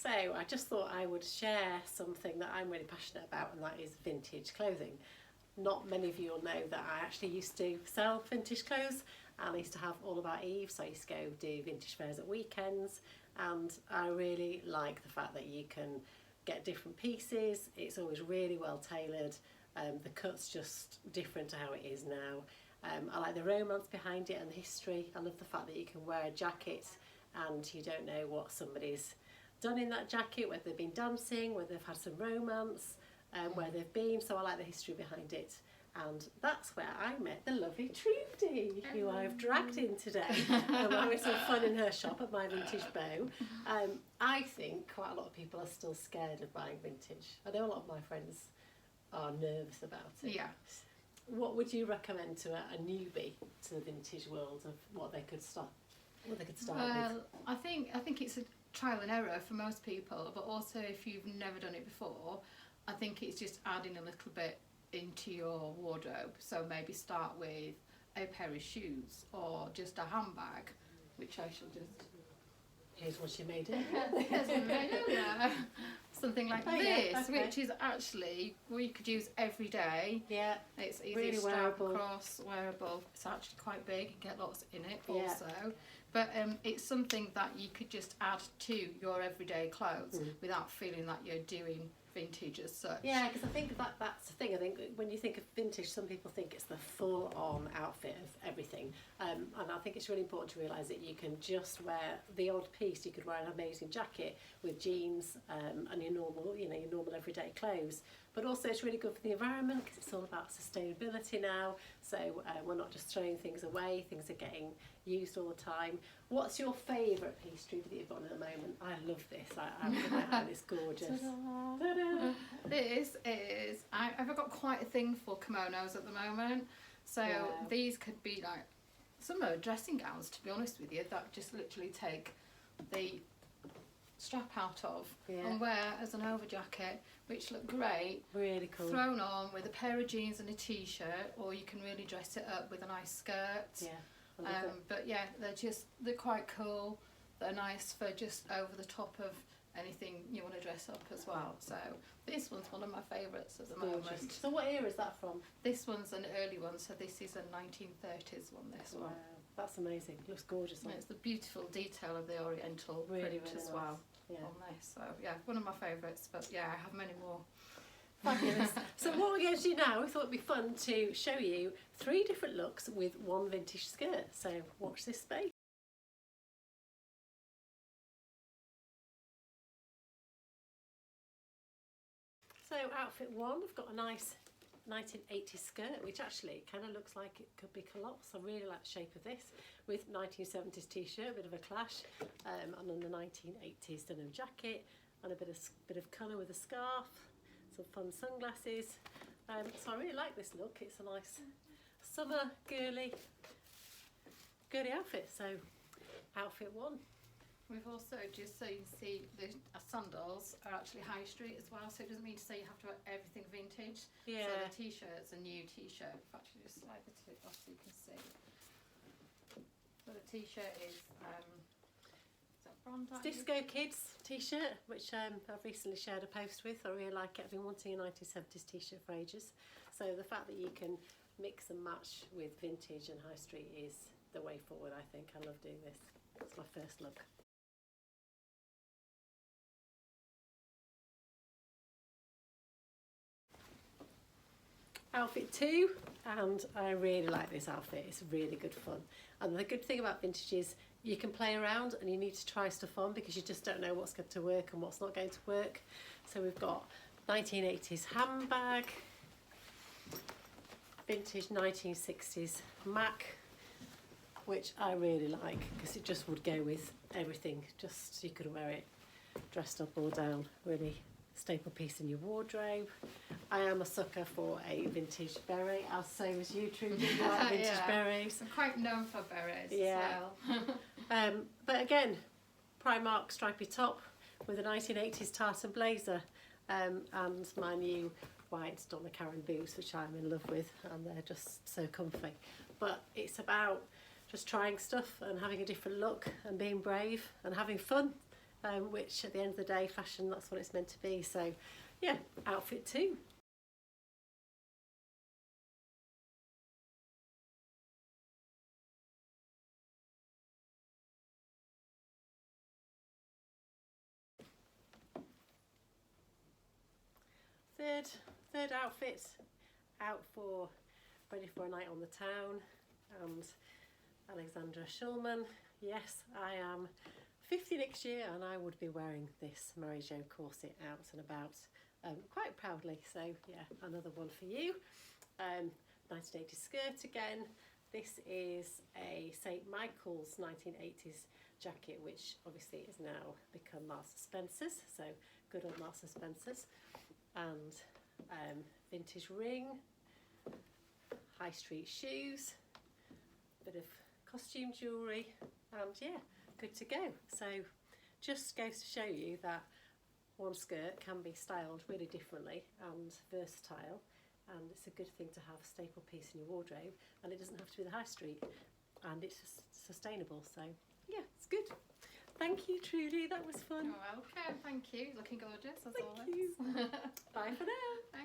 So I just thought I would share something that I'm really passionate about, and that is vintage clothing. Not many of you will know that I actually used to sell vintage clothes, and I used to have All About Eve, so I used to go do vintage fairs at weekends, and I really like the fact that you can get different pieces. It's always really well tailored. The cut's just different to how it is now. I like the romance behind it and the history. I love the fact that you can wear a jacket and you don't know what somebody's done in that jacket, whether they've been dancing, whether they've had some romance, where they've been. So I like the history behind it. And that's where I met the lovely Trudi, who I've dragged in today. I'm having some fun in her shop at My Vintage Bow. I think quite a lot of people are still scared of buying vintage. I know a lot of my friends are nervous about it. Yeah. What would you recommend to a newbie to the vintage world of what they could start with? I think it's a trial and error for most people, but also if you've never done it before, I think it's just adding a little bit into your wardrobe. So maybe start with a pair of shoes or just a handbag, which I shall just... Here's what she made it. Something like this, which is actually we could use every day. Yeah, it's easy really to strap wearable. across, wearable. It's actually quite big and get lots in it also. But it's something that you could just add to your everyday clothes without feeling that you're doing vintage as such. Yeah, because I think that's the thing. I think when you think of vintage, some people think it's the full-on outfit of everything, and I think it's really important to realise that you can just wear the odd piece. You could wear an amazing jacket with jeans and your normal everyday clothes. But also it's really good for the environment because it's all about sustainability now. So we're not just throwing things away, things are getting used all the time. What's your favourite piece, Trudi, that you've got at the moment? I love this. I'm looking at it, it's gorgeous. Ta-da. This is, I've got quite a thing for kimonos at the moment. So these could be like, some are dressing gowns, to be honest with you, that just literally take the strap out of and wear as an over jacket, which look great. Really cool. Thrown on with a pair of jeans and a t-shirt, or you can really dress it up with a nice skirt. Yeah. But yeah, they're quite cool. They're nice for just over the top of anything you want to dress up as well. So this one's one of my favourites at the moment. So what era is that from? This one's an early one, so this is a 1930s one. This one. That's amazing. Looks gorgeous. And it's the beautiful detail of the oriental print as well on this. So yeah, one of my favourites. But yeah, I have many more. Fabulous. So what we're going to do now, we thought it'd be fun to show you 3 different looks with one vintage skirt. So watch this space. So outfit 1, I've got a nice 1980s skirt, which actually kind of looks like it could be colossal. I really like the shape of this, with 1970s t-shirt, a bit of a clash, and then the 1980s denim jacket, and a bit of colour with a scarf, some fun sunglasses. So I really like this look. It's a nice summer girly outfit. So outfit 1. We've also, just so you can see, the sandals are actually high street as well, so it doesn't mean to say you have to wear everything vintage. Yeah. So the t-shirt's a new t-shirt. In fact, you just slide the tip off so you can see. So the t-shirt is that Brand? Disco Kids t-shirt, which I've recently shared a post with. I really like it. I've been wanting a 1970s t-shirt for ages. So the fact that you can mix and match with vintage and high street is the way forward, I think. I love doing this. It's my first look. Outfit 2, and I really like this outfit. It's really good fun. And the good thing about vintage is you can play around and you need to try stuff on because you just don't know what's going to work and what's not going to work. So we've got 1980s handbag, vintage 1960s Mac, which I really like because it just would go with everything. Just you could wear it dressed up or down, really staple piece in your wardrobe. I am a sucker for a vintage beret, as same as you, Trudi. You like vintage berets. I'm quite known for berets as well. But again, Primark stripy top with a 1980s tartan blazer, and my new white Donna Karan boots, which I'm in love with, and they're just so comfy. But it's about just trying stuff and having a different look and being brave and having fun. which at the end of the day, fashion, that's what it's meant to be. So yeah, outfit 2. Third outfit, ready for a night on the town, and Alexandra Shulman. Yes, I am 50 next year, and I would be wearing this Marie-Jo corset out and about quite proudly. So yeah, another one for you. 1980s skirt again. This is a St Michael's 1980s jacket, which obviously is now become Marks and Spencer's, so good old Marks and Spencer's. And vintage ring, high street shoes, bit of costume jewellery, and yeah, good to go. So just goes to show you that one skirt can be styled really differently and versatile, and it's a good thing to have a staple piece in your wardrobe, and it doesn't have to be the high street, and it's just sustainable. So yeah, it's good. Thank you, Trudy, that was fun. You're welcome, thank you. Looking gorgeous as Thank always. you. Bye for now. Thanks.